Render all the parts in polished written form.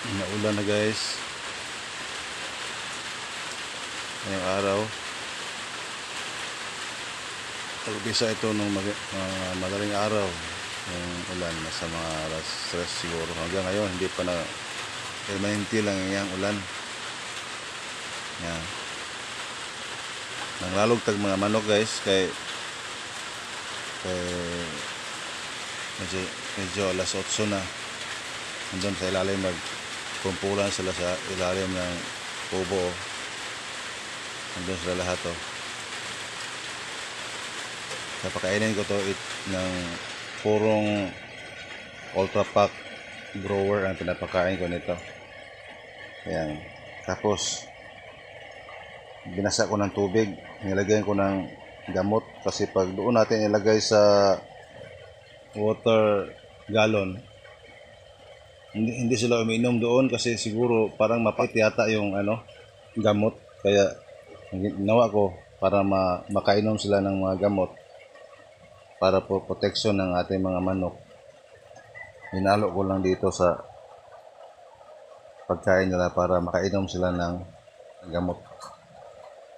Naulan na guys. Ngayong araw. Nag-umpisa ito nung madaling araw. Yung ulan nasa mga alas 3 siguro. Hanggang ngayon hindi pa na permanente lang yung ulan. Yan. Nanglalugtag mga manok guys kay medyo alas 8 na. Nandun sa ilalim nagkumpulan sila sa ilalim ng kubo. Nandun sila lahat Napakainin ko to ng purong ultra pack grower ang pinapakain ko nito. Ayan. Tapos binasa ko ng tubig, nilagay ko ng gamot kasi pag doon natin ilagay sa water gallon, hindi sila umiinom doon kasi siguro parang mapait yata yung gamot. Kaya ginawa ko para makainom sila ng mga gamot para po protection ng ating mga manok. Hinalo ko lang dito sa pagkain nila para makainom sila ng gamot.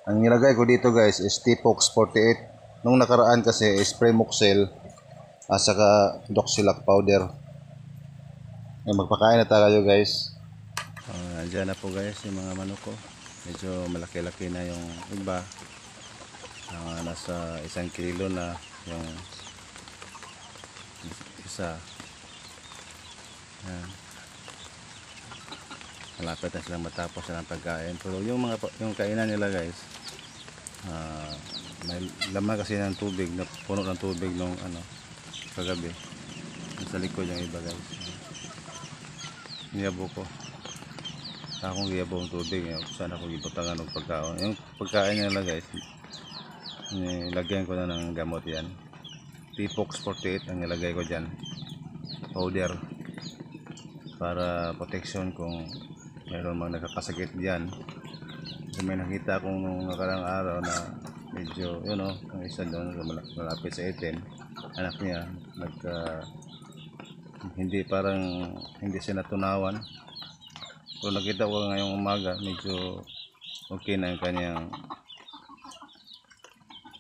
Ang nilagay ko dito guys is T-Pox 48. Nung nakaraan kasi is Premoxel at saka Doxilac powder. Magpakain na tayo guys. Andyan na po guys yung mga manok ko. Medyo malaki-laki na yung iba. Nasa 1 kilo na yung isa. Malapit na silang matapos ng pagkain. Pero yung kainan nila guys, may laman kasi ng tubig, na puno ng tubig nung kagabi. Sa likod yung iba guys. Niyabo ko. Akong giyabo ng tubig. Sana ako gibutangan ng pagkain. Yung pagkain nila guys, nilagyan ko na ng gamot yan. T-Pox 48 ang nilagay ko dyan. Powder. Para protection kung mayroon mang nakakasakit dyan. So, may nakita akong nung nakarang araw na medyo, ang isa doon malapit sa itim, anak niya hindi siya natunawan. So nakita ko ngayong umaga medyo okay na yung kanyang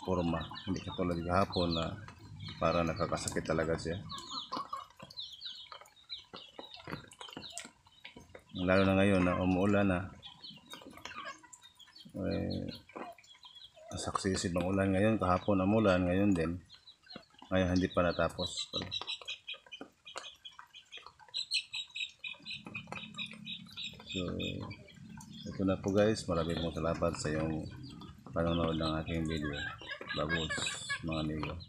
forma, hindi katulad kahapon na para nakakasakit talaga siya. Lalo na ngayon na umuulan na, saksisid ng ulan ngayon. Kahapon umulan, ngayon din, ngayon hindi pa natapos. So ito na po guys, maraming salamat sa iyong panonood ng aking video. Babos mga amigo.